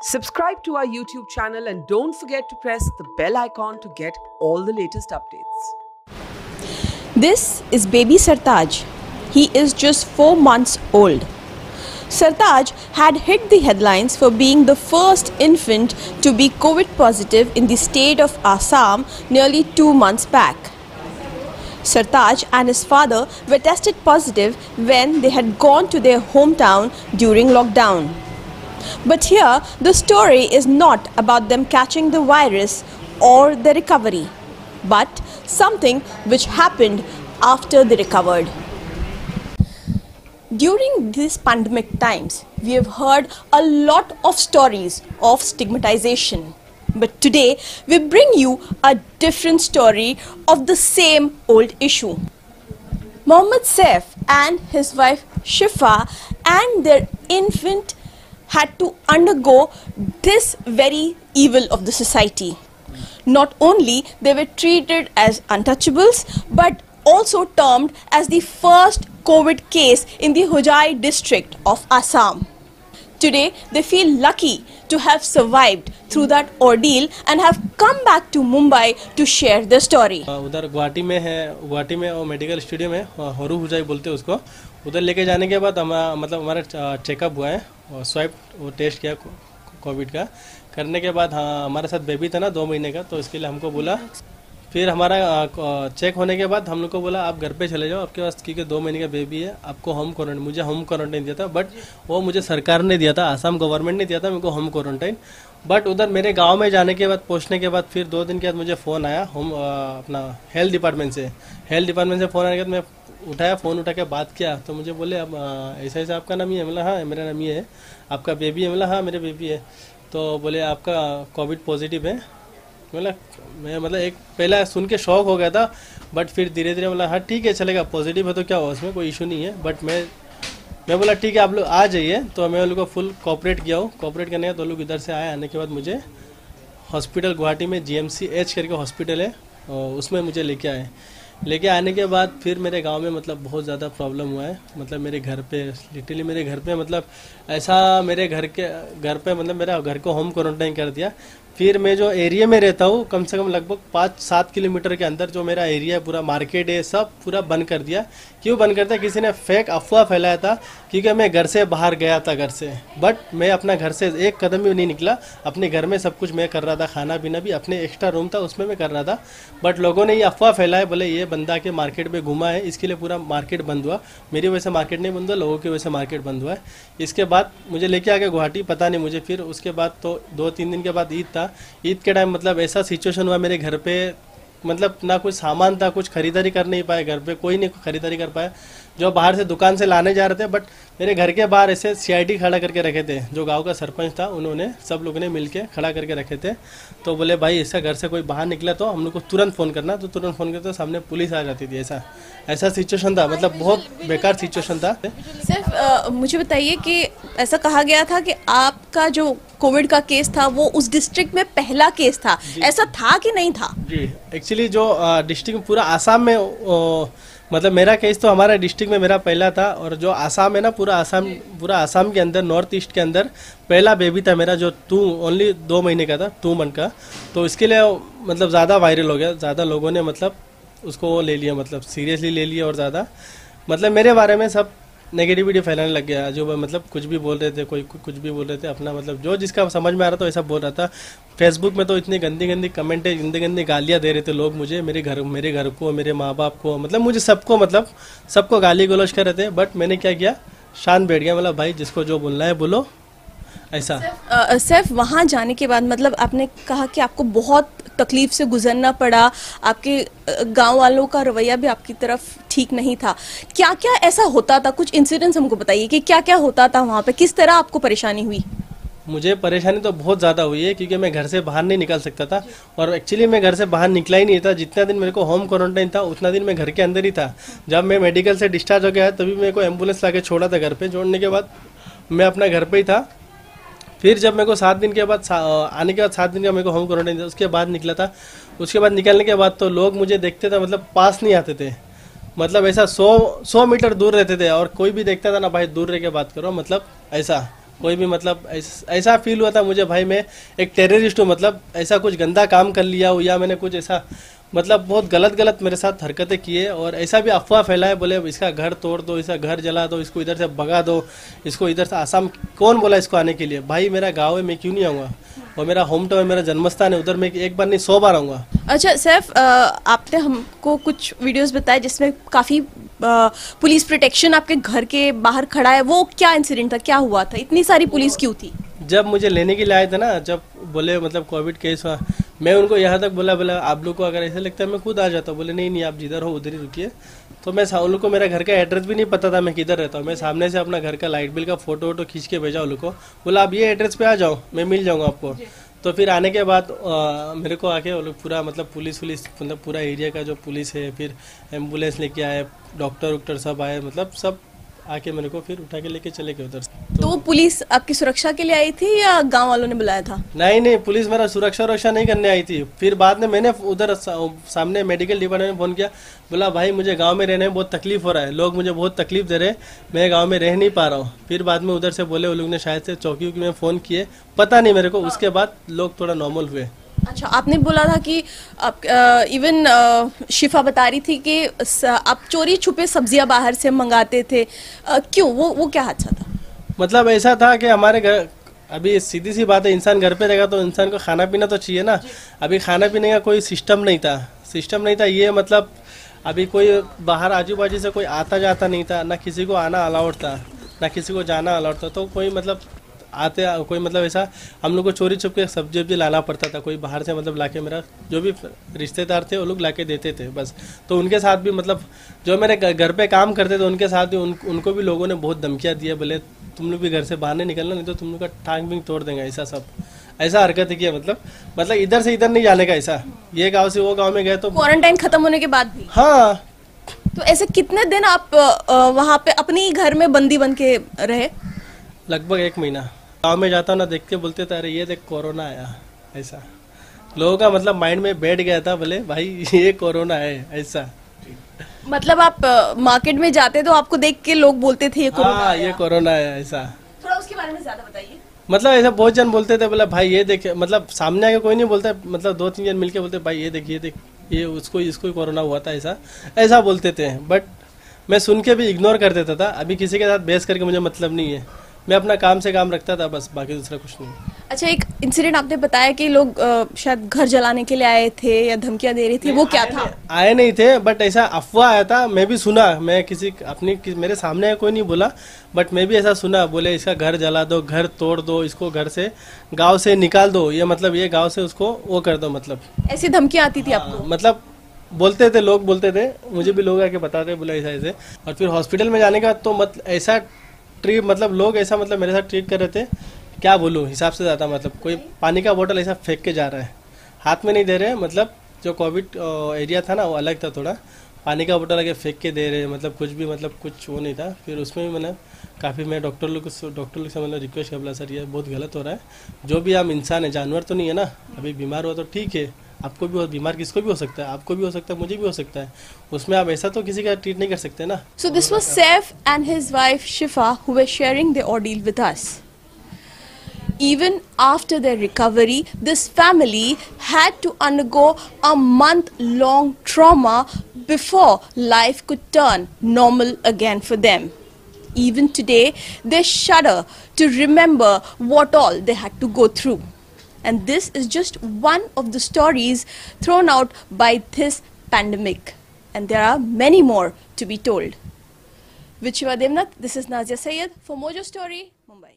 Subscribe to our YouTube channel and don't forget to press the bell icon to get all the latest updates. This is baby Sartaj. He is just 4 months old. Sartaj had hit the headlines for being the first infant to be COVID positive in the state of Assam nearly 2 months back. Sartaj and his father were tested positive when they had gone to their hometown during lockdown. But here, the story is not about them catching the virus or the recovery, but something which happened after they recovered. During these pandemic times, we have heard a lot of stories of stigmatization. But today, we bring you a different story of the same old issue. Mohammed Saif and his wife Shifa and their infant had to undergo this very evil of the society. Not only they were treated as untouchables, but also termed as the first COVID case in the Hojai district of Assam. Today, they feel lucky to have survived through that ordeal and have come back to Mumbai to share their story. उधर गुवाहाटी में वो medical studio में होरू हुजाई बोलते हैं उसको. उधर लेके जाने के बाद हमारा चेकअप हुआ है और स्वाइप वो टेस्ट किया कोविड का. करने के बाद हाँ हमारे साथ बेबी था ना 2 महीने का, तो इसके लिए हमको बोला. फिर हमारा चेक होने के बाद हम लोग को बोला आप घर पे चले जाओ, आपके पास क्योंकि 2 महीने का बेबी है, आपको मुझे होम क्वारंटाइन दिया था. बट वो मुझे सरकार ने दिया था, आसाम गवर्नमेंट ने दिया था मेरे को होम क्वारंटाइन. बट उधर मेरे गांव में जाने के बाद पहुंचने के बाद फिर 2 दिन के बाद मुझे फ़ोन आया अपना हेल्थ डिपार्टमेंट से फ़ोन आने के बाद मैं उठाया, फ़ोन उठा के बात किया. तो मुझे बोले अब ऐसा आपका नाम ही है. मतलब हाँ मेरा नाम ही है. आपका बेबी है? मतलब हाँ मेरे बेबी है. तो बोले आपका कोविड पॉजिटिव है. मैं एक पहला सुन के शौक हो गया था, बट फिर धीरे धीरे हाँ ठीक है चलेगा, पॉजिटिव है तो क्या हुआ, उसमें कोई इशू नहीं है. बट मैं बोला ठीक है आप लोग आ जाइए. तो मैं उन लोग को फुल कोऑपरेट किया हूँ. कोऑपरेट करने का तो लोग इधर से आए. आने के बाद मुझे हॉस्पिटल गुवाहाटी में GMCH करके हॉस्पिटल है, उसमें मुझे लेके आने के बाद फिर मेरे गांव में बहुत ज़्यादा प्रॉब्लम हुआ है. मेरे घर पे लिटरली मेरे घर पे ऐसा मेरे घर पे मेरा घर को होम क्वारंटाइन कर दिया. फिर मैं जो एरिया में रहता हूँ कम से कम लगभग 5-7 किलोमीटर के अंदर जो मेरा एरिया है, पूरा मार्केट है, सब पूरा बंद कर दिया. क्यों बंद कर दिया? किसी ने फेक अफवाह फैलाया था क्योंकि मैं घर से बाहर गया था घर से. बट मैं अपना घर से एक कदम भी नहीं निकला. अपने घर में सब कुछ मैं कर रहा था, खाना पीना भी अपने एक्स्ट्रा रूम था उसमें मैं कर रहा था. बट लोगों ने ये अफवाह फैलाया, बोले ये बंदा के मार्केट में घुमा है, इसके लिए पूरा मार्केट बंद हुआ. मेरी वजह से मार्केट नहीं बंद हुआ, लोगों की वजह से मार्केट बंद हुआ है. इसके बाद मुझे लेके आ गया गुवाहाटी, पता नहीं मुझे. फिर उसके बाद तो 2-3 दिन के बाद ईद था. ईद के टाइम ऐसा सिचुएशन हुआ मेरे घर पे, ना कुछ सामान था, कुछ खरीदारी कर नहीं पाए. घर पे कोई नहीं खरीदारी कर पाया. जो बाहर से दुकान से लाने जा रहे थे, बट मेरे घर के बाहर ऐसे CID खड़ा करके रखे थे. जो गांव का सरपंच था उन्होंने सब लोगों ने मिलके खड़ा करके रखे थे. तो बोले भाई ऐसा घर से कोई बाहर निकला तो हम लोग को तुरंत फ़ोन करना. तो तुरंत फ़ोन करते तो सामने पुलिस आ जाती थी. ऐसा सिचुएशन था. बहुत बेकार सिचुएशन था. सिर्फ मुझे बताइए कि ऐसा कहा गया था कि आपका जो कोविड का केस था वो उस डिस्ट्रिक्ट में पहला केस था, ऐसा था कि नहीं था? जी एक्चुअली जो डिस्ट्रिक्ट में पूरा आसाम में मेरा केस तो हमारा डिस्ट्रिक्ट में मेरा पहला था. और जो आसाम है ना, पूरा आसाम के अंदर नॉर्थ ईस्ट के अंदर पहला बेबी था मेरा, जो ओनली 2 महीने का था, 2 मंथ का. तो इसके लिए ज़्यादा वायरल हो गया. ज़्यादा लोगों ने उसको ले लिया, सीरियसली ले लिया. और ज़्यादा मेरे बारे में सब नेगेटिविटी फैलाने लग गया. जो कुछ भी बोल रहे थे, कोई कुछ भी बोल रहे थे अपना जो जिसका समझ में आ रहा था ऐसा बोल रहा था. फेसबुक में तो इतनी गंदी कमेंट है, गंदी गालियाँ दे रहे थे लोग मुझे, मेरे घर को, मेरे माँ बाप को, मुझे सबको गाली गलौज कर रहे थे. बट मैंने क्या किया, शांत बैठ गया. भाई जिसको जो बोलना है बोलो. ऐसा सिर्फ वहाँ जाने के बाद आपने कहा कि आपको बहुत तकलीफ से गुजरना पड़ा, आपके गांव वालों का रवैया भी आपकी तरफ ठीक नहीं था. क्या क्या ऐसा होता था? कुछ इंसिडेंट्स हमको बताइए कि क्या क्या होता था वहाँ पे, किस तरह आपको परेशानी हुई? मुझे परेशानी तो बहुत ज़्यादा हुई है क्योंकि मैं घर से बाहर नहीं निकल सकता था. और एक्चुअली मैं घर से बाहर निकला ही नहीं था. जितना दिन मेरे को होम क्वारंटाइन था उतना दिन मैं घर के अंदर ही था. जब मैं मेडिकल से डिस्चार्ज हो गया तभी मेरे को एम्बुलेंस ला के छोड़ा था घर पे. छोड़ने के बाद मैं अपना घर पे ही था. फिर जब मेरे को 7 दिन के बाद आने के बाद 7 दिन का मेरे को होम क्वारंटाइन था, उसके बाद निकला था. उसके बाद निकलने के बाद तो लोग मुझे देखते थे, पास नहीं आते थे. ऐसा 100 मीटर दूर रहते थे. और कोई भी देखता था ना, भाई दूर रह के बात करो, ऐसा कोई भी मतलब ऐसा फील हुआ था मुझे भाई मैं एक टेररिस्ट हूँ, मतलब ऐसा कुछ गंदा काम कर लिया हो या मैंने कुछ ऐसा मतलब बहुत गलत मेरे साथ हरकतें की है। और ऐसा भी अफवाह फैलाए, बोले इसका घर तोड़ दो, इसका घर जला दो, इसको इधर से भगा दो, इसको इधर से आसाम, कौन बोला इसको आने के लिए? भाई मेरा गाँव है, मैं क्यों नहीं आऊँगा? और मेरा होम टाउन है, मेरा जन्मस्थान है, उधर मैं एक बार नहीं 100 बार आऊँगा। अच्छा सैफ, आपने हमको कुछ वीडियोस बताए जिसमें काफ़ी पुलिस प्रोटेक्शन आपके घर के बाहर खड़ा है, वो क्या इंसिडेंट था, क्या हुआ था, इतनी सारी पुलिस क्यों थी? जब मुझे लेने के लिए आए थे ना, जब बोले मतलब कोविड केस हुआ, मैं उनको यहाँ तक बोला आप लोग को अगर ऐसा लगता है मैं खुद आ जाता हूँ। बोले नहीं आप जिधर हो उधर ही रुकिए। तो मैं उन लोग को मेरा घर का एड्रेस भी नहीं पता था, मैं किधर रहता हूँ। मैं सामने से अपना घर का लाइट बिल का फोटो वोटो खींच के भेजा उन लोग को, बोला आप ये एड्रेस पे आ जाओ, मैं मिल जाऊँगा आपको। तो फिर आने के बाद मेरे को आके वो लोग पूरा मतलब पुलिस मतलब पूरा एरिया का जो पुलिस है, फिर एम्बुलेंस लेके आए, डॉक्टर सब आए, मतलब सब आके मेरे को फिर उठा के लेके चले गए उधर से। तो पुलिस आपकी सुरक्षा के लिए आई थी या गांव वालों ने बुलाया था? नहीं पुलिस मेरा सुरक्षा नहीं करने आई थी। फिर बाद में मैंने उधर सामने मेडिकल डिपार्टमेंट में फ़ोन किया, बोला भाई मुझे गांव में रहने में बहुत तकलीफ हो रहा है, लोग मुझे बहुत तकलीफ दे रहे हैं, मैं गांव में रह नहीं पा रहा हूँ। फिर बाद में उधर से बोले वो लोग ने शायद से चौकी में फ़ोन किए, पता नहीं मेरे को। उसके बाद लोग थोड़ा नॉर्मल हुए। अच्छा, आपने बोला था कि आप इवन शिफा बता रही थी कि आप चोरी छुपे सब्जियां बाहर से मंगाते थे, क्यों? वो क्या हादसा था? मतलब ऐसा था कि हमारे घर, अभी सीधी सी बात है, इंसान घर पे रहेगा तो इंसान को खाना पीना तो चाहिए ना। अभी खाना पीने का कोई सिस्टम नहीं था। ये मतलब अभी कोई बाहर आजू बाजू से कोई आता जाता नहीं था, ना किसी को आना अलाउड था, ना किसी को जाना अलाउड था। तो कोई मतलब कोई मतलब ऐसा हम लोग को चोरी छुप के सब्जी लाना पड़ता था। कोई बाहर से मतलब लाके, मेरा जो भी रिश्तेदार थे वो लोग लाके देते थे बस। तो उनके साथ भी मतलब जो मेरे घर पे काम करते थे उनके साथ भी उनको भी लोगों ने बहुत धमकियाँ दी है, बोले तुम लोग भी घर से बाहर नहीं निकलना, नहीं तो तुम लोग का टांग भी तोड़ देंगे। ऐसा हरकत है किया, मतलब इधर से इधर नहीं जाने का। ऐसा ये गाँव से वो गाँव में गए तो क्वारंटाइन खत्म होने के बाद भी? हाँ। तो ऐसे कितने दिन आप वहाँ पे अपनी घर में बंदी बन के रहे? लगभग 1 महीना। गाँव में जाता हूँ ना, देखते बोलते थे अरे ये देख कोरोना आया। ऐसा लोगों का मतलब माइंड में बैठ गया था, बोले भाई ये कोरोना है। ऐसा मतलब आप मार्केट में जाते तो आपको देख के लोग बोलते थे ये कोरोना ये कोरोना है। ऐसा थोड़ा उसके बारे में ज्यादा बताइए। मतलब ऐसा बहुत जन बोलते थे, बोला भाई ये देख, मतलब सामने आके कोई नहीं बोलता, मतलब 2-3 जन मिलके बोलते भाई ये देख ये उसको इसको कोरोना हुआ था। ऐसा बोलते थे, बट मैं सुन के भी इग्नोर कर देता था। अभी किसी के साथ बहस करके मुझे मतलब नहीं है, मैं अपना काम से काम रखता था बस, बाकी दूसरा कुछ नहीं। अच्छा, एक इंसिडेंट आपने बताया कि लोग शायद घर जलाने के लिए आए थे या धमकियां दे रही थी, वो क्या था? आए नहीं थे, बट ऐसा अफवाह आया था, मैं भी सुना। मैं मेरे सामने कोई नहीं बोला, बट मैं भी ऐसा सुना, बोले इसका घर जला दो, घर तोड़ दो, इसको घर से गाँव से निकाल दो, ये मतलब ये गाँव से उसको वो कर दो। मतलब ऐसी धमकियाँ आती थी आपको? मतलब बोलते थे, लोग बोलते थे, मुझे भी लोग आके बताते, बोला ऐसे। और फिर हॉस्पिटल में जाने का तो मतलब ऐसा मतलब लोग ऐसा मतलब मेरे साथ ट्रीट कर रहे थे, क्या बोलूँ, हिसाब से ज़्यादा। मतलब कोई पानी का बोतल ऐसा फेंक के जा रहा है, हाथ में नहीं दे रहे। मतलब जो कोविड एरिया था ना वो अलग था थोड़ा, पानी का बोतल आगे फेंक के दे रहे, मतलब कुछ भी मतलब कुछ वो नहीं था। फिर उसमें भी मैंने काफ़ी मैं डॉक्टर लोग से मतलब रिक्वेस्ट कर बोला सर ये बहुत गलत हो रहा है, जो भी हम इंसान है, जानवर तो नहीं है ना। अभी बीमार हुआ तो ठीक है, आपको भी बीमार किसको भी हो सकता है, आपको भी हो सकता है, मुझे भी हो सकता है, उसमें आप ऐसा तो किसी का ट्रीट नहीं कर सकते ना। So this was Saif and his wife Shifa who were sharing their ordeal with us. Even after their recovery, this family had to undergo a month-long trauma before life could turn normal again for them. Even today, they shudder to remember what all they had to go through. And this is just one of the stories thrown out by this pandemic. And there are many more to be told. With Shiva Devnath, this is Nazia Sayed for Mojo Story, Mumbai.